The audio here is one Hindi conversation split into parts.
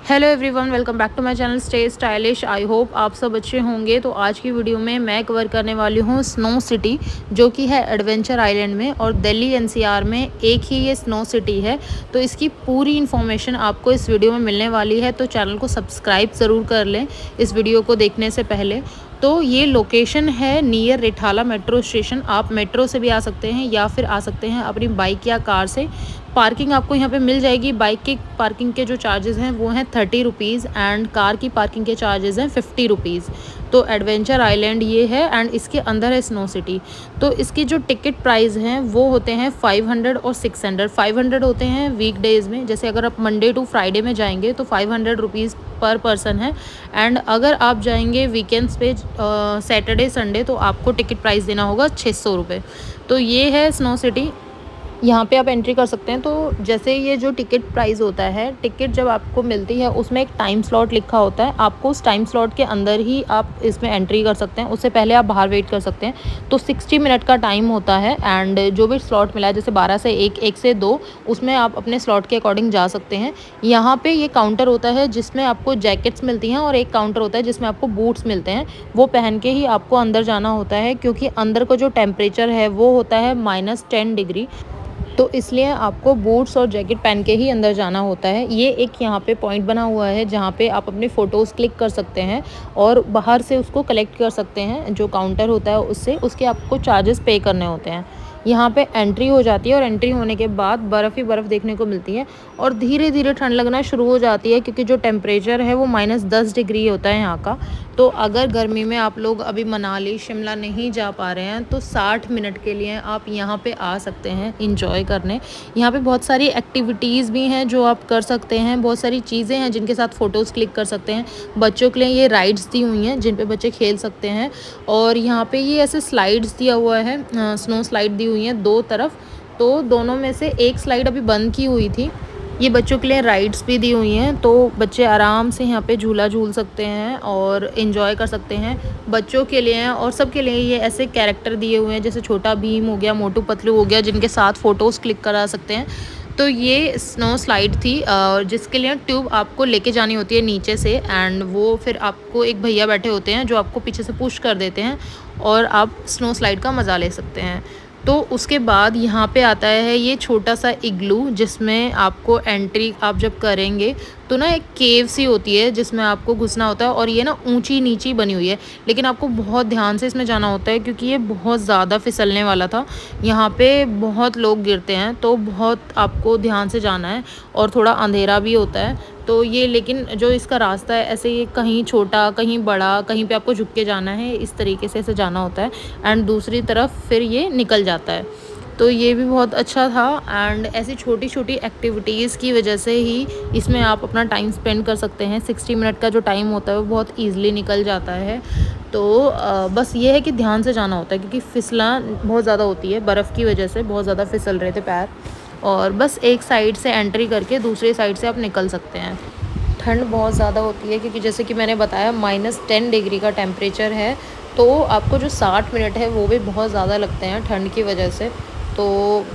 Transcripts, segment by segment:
Hello everyone, welcome back to my channel stay stylish. I hope आप सब अच्छे होंगे। तो आज की वीडियो में मैं कवर करने वाली हूँ स्नो सिटी, जो कि है एडवेंचर आइलैंड में और दिल्ली एनसीआर में एक ही ये स्नो सिटी है। तो इसकी पूरी इन्फॉर्मेशन आपको इस वीडियो में मिलने वाली है, तो चैनल को सब्सक्राइब ज़रूर कर लें इस वीडियो को देखने से पहले। तो ये लोकेशन है नियर रिठाला मेट्रो स्टेशन। आप मेट्रो से भी आ सकते हैं या फिर आ सकते हैं अपनी बाइक या कार से। पार्किंग आपको यहाँ पे मिल जाएगी। बाइक की पार्किंग के जो चार्जेस हैं वो हैं 30 रुपीज़ एंड कार की पार्किंग के चार्जेस हैं 50 रुपीज़। तो एडवेंचर आइलैंड ये है एंड इसके अंदर है स्नो सिटी। तो इसकी जो टिकट प्राइस हैं वो होते हैं 500 और 600। 500 होते हैं वीकडेज़ में, जैसे अगर आप मंडे टू फ्राइडे में जाएंगे तो 500 रुपीज़ पर पर्सन है। एंड अगर आप जाएंगे वीकेंड्स पे सैटरडे संडे तो आपको टिकट प्राइस देना होगा 600 रुपये। तो ये है स्नो सिटी, यहाँ पे आप एंट्री कर सकते हैं। तो जैसे ये जो टिकट प्राइस होता है, टिकट जब आपको मिलती है उसमें एक टाइम स्लॉट लिखा होता है। आपको उस टाइम स्लॉट के अंदर ही आप इसमें एंट्री कर सकते हैं, उससे पहले आप बाहर वेट कर सकते हैं। तो 60 मिनट का टाइम होता है एंड जो भी स्लॉट मिला है, जैसे 12 से 1, 1 से 2, उसमें आप अपने स्लॉट के अकॉर्डिंग जा सकते हैं। यहाँ पे ये काउंटर होता है जिसमें आपको जैकेट्स मिलती हैं और एक काउंटर होता है जिसमें आपको बूट्स मिलते हैं। वो पहन के ही आपको अंदर जाना होता है, क्योंकि अंदर का जो टेम्परेचर है वो होता है -10 डिग्री। तो इसलिए आपको बूट्स और जैकेट पहन के ही अंदर जाना होता है। ये एक यहाँ पे पॉइंट बना हुआ है जहाँ पे आप अपने फ़ोटोज़ क्लिक कर सकते हैं और बाहर से उसको कलेक्ट कर सकते हैं। जो काउंटर होता है उससे उसके आपको चार्जेस पे करने होते हैं। यहाँ पे एंट्री हो जाती है और एंट्री होने के बाद बर्फ़ ही बर्फ़ देखने को मिलती है और धीरे धीरे ठंड लगना शुरू हो जाती है, क्योंकि जो टेम्परेचर है वो -10 डिग्री होता है यहाँ का। तो अगर गर्मी में आप लोग अभी मनाली शिमला नहीं जा पा रहे हैं तो 60 मिनट के लिए आप यहाँ पे आ सकते हैं इंजॉय करने। यहाँ पे बहुत सारी एक्टिविटीज़ भी हैं जो आप कर सकते हैं, बहुत सारी चीज़ें हैं जिनके साथ फ़ोटोज़ क्लिक कर सकते हैं। बच्चों के लिए ये राइड्स दी हुई हैं जिन पे बच्चे खेल सकते हैं। और यहाँ पे ये ऐसे स्लाइड्स दिया हुआ है, स्नो स्लाइड दी हुई हैं 2 तरफ। तो दोनों में से एक स्लाइड अभी बंद की हुई थी। ये बच्चों के लिए राइड्स भी दी हुई हैं, तो बच्चे आराम से यहाँ पे झूला झूल सकते हैं और एंजॉय कर सकते हैं। बच्चों के लिए हैं और सबके लिए ये ऐसे कैरेक्टर दिए हुए हैं, जैसे छोटा भीम हो गया, मोटू पतलू हो गया, जिनके साथ फ़ोटोज़ क्लिक करा सकते हैं। तो ये स्नो स्लाइड थी जिसके लिए ट्यूब आपको लेके जानी होती है नीचे से, एंड वो फिर आपको एक भैया बैठे होते हैं जो आपको पीछे से पुश कर देते हैं और आप स्नो स्लाइड का मज़ा ले सकते हैं। तो उसके बाद यहाँ पे आता है ये छोटा सा इग्लू, जिसमें आपको एंट्री आप जब करेंगे तो ना एक केव सी होती है जिसमें आपको घुसना होता है। और ये ना ऊंची नीची बनी हुई है, लेकिन आपको बहुत ध्यान से इसमें जाना होता है क्योंकि ये बहुत ज़्यादा फिसलने वाला था। यहाँ पे बहुत लोग गिरते हैं, तो बहुत आपको ध्यान से जाना है और थोड़ा अंधेरा भी होता है। तो ये लेकिन जो इसका रास्ता है, ऐसे ये कहीं छोटा कहीं बड़ा, कहीं पे आपको झुक के जाना है, इस तरीके से ऐसे जाना होता है एंड दूसरी तरफ फिर ये निकल जाता है। तो ये भी बहुत अच्छा था एंड ऐसी छोटी छोटी एक्टिविटीज़ की वजह से ही इसमें आप अपना टाइम स्पेंड कर सकते हैं। 60 मिनट का जो टाइम होता है वो बहुत ईज़िली निकल जाता है। तो बस ये है कि ध्यान से जाना होता है, क्योंकि फिसला बहुत ज़्यादा होती है, बर्फ़ की वजह से बहुत ज़्यादा फिसल रहे थे पैर। और बस एक साइड से एंट्री करके दूसरी साइड से आप निकल सकते हैं। ठंड बहुत ज़्यादा होती है क्योंकि जैसे कि मैंने बताया -10 डिग्री का टेम्परेचर है। तो आपको जो 60 मिनट है वो भी बहुत ज़्यादा लगते हैं ठंड की वजह से। तो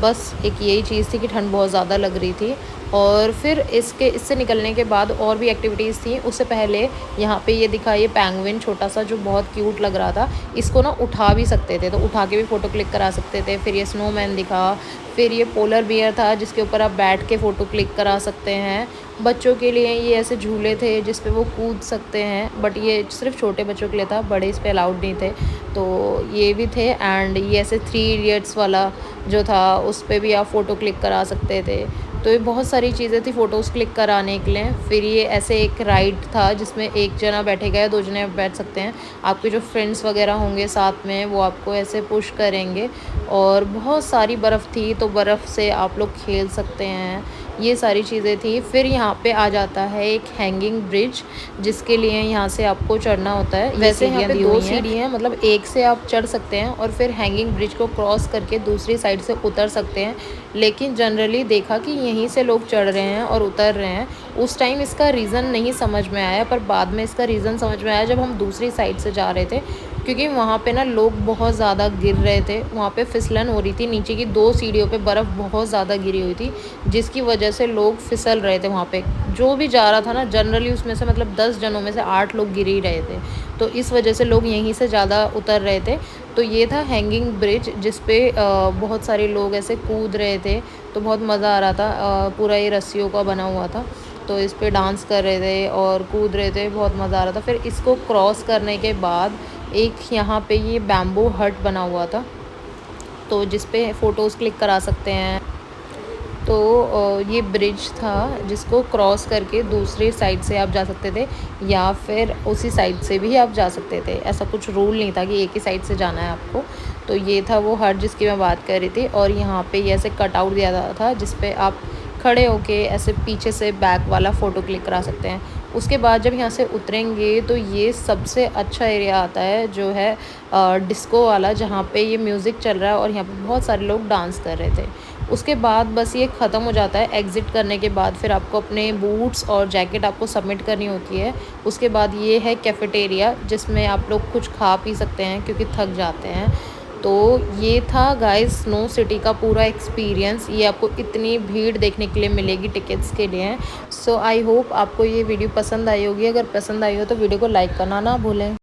बस एक यही चीज़ थी कि ठंड बहुत ज़्यादा लग रही थी। और फिर इससे निकलने के बाद और भी एक्टिविटीज़ थी। उससे पहले यहाँ पे ये दिखा, ये पेंगुइन छोटा सा जो बहुत क्यूट लग रहा था, इसको ना उठा भी सकते थे, तो उठा के भी फ़ोटो क्लिक करा सकते थे। फिर ये स्नोमैन दिखा, फिर ये पोलर बियर था जिसके ऊपर आप बैठ के फ़ोटो क्लिक करा सकते हैं। बच्चों के लिए ये ऐसे झूले थे जिस पे वो कूद सकते हैं, बट ये सिर्फ छोटे बच्चों के लिए था, बड़े इस पे अलाउड नहीं थे। तो ये भी थे एंड ये ऐसे 3 इडियट्स वाला जो था उस पे भी आप फ़ोटो क्लिक करा सकते थे। तो ये बहुत सारी चीज़ें थी फ़ोटोज़ क्लिक कराने के लिए। फिर ये ऐसे एक राइड था जिसमें एक जना बैठेगा या 2 जने बैठ सकते हैं। आपके जो फ्रेंड्स वगैरह होंगे साथ में वो आपको ऐसे पुश करेंगे। और बहुत सारी बर्फ़ थी, तो बर्फ़ से आप लोग खेल सकते हैं। ये सारी चीज़ें थी। फिर यहाँ पे आ जाता है एक हैंगिंग ब्रिज, जिसके लिए यहाँ से आपको चढ़ना होता है। वैसे यहाँ पे 2 सीढ़ी हैं, मतलब एक से आप चढ़ सकते हैं और फिर हैंगिंग ब्रिज को क्रॉस करके दूसरी साइड से उतर सकते हैं। लेकिन जनरली देखा कि यहीं से लोग चढ़ रहे हैं और उतर रहे हैं। उस टाइम इसका रीज़न नहीं समझ में आया, पर बाद में इसका रीज़न समझ में आया जब हम दूसरी साइड से जा रहे थे। क्योंकि वहाँ पे ना लोग बहुत ज़्यादा गिर रहे थे, वहाँ पे फिसलन हो रही थी, नीचे की 2 सीढ़ियों पे बर्फ़ बहुत ज़्यादा गिरी हुई थी, जिसकी वजह से लोग फिसल रहे थे वहाँ पे। जो भी जा रहा था ना जनरली उसमें से मतलब 10 जनों में से 8 लोग गिर ही रहे थे, तो इस वजह से लोग यहीं से ज़्यादा उतर रहे थे। तो ये था हैंगिंग ब्रिज जिस पे बहुत सारे लोग ऐसे कूद रहे थे, तो बहुत मज़ा आ रहा था। पूरा ये रस्सियों का बना हुआ था, तो इस पे डांस कर रहे थे और कूद रहे थे, बहुत मज़ा आ रहा था। फिर इसको क्रॉस करने के बाद एक यहाँ पे ये बैम्बू हट बना हुआ था, तो जिस पे फ़ोटोज़ क्लिक करा सकते हैं। तो ये ब्रिज था जिसको क्रॉस करके दूसरे साइड से आप जा सकते थे या फिर उसी साइड से भी आप जा सकते थे। ऐसा कुछ रूल नहीं था कि एक ही साइड से जाना है आपको। तो ये था वो हट जिसकी मैं बात कर रही थी, और यहाँ पे ये ऐसे कटआउट दिया था जिस पे आप खड़े होके ऐसे पीछे से बैक वाला फ़ोटो क्लिक करा सकते हैं। उसके बाद जब यहाँ से उतरेंगे तो ये सबसे अच्छा एरिया आता है जो है डिस्को वाला, जहाँ पे ये म्यूज़िक चल रहा है और यहाँ पे बहुत सारे लोग डांस कर रहे थे। उसके बाद बस ये ख़त्म हो जाता है। एग्ज़िट करने के बाद फिर आपको अपने बूट्स और जैकेट आपको सबमिट करनी होती है। उसके बाद ये है कैफ़ेटेरिया जिसमें आप लोग कुछ खा पी सकते हैं क्योंकि थक जाते हैं। तो ये था गाइस स्नो सिटी का पूरा एक्सपीरियंस। ये आपको इतनी भीड़ देखने के लिए मिलेगी टिकट्स के लिए। सो आई होप आपको ये वीडियो पसंद आई होगी। अगर पसंद आई हो तो वीडियो को लाइक करना ना भूलें।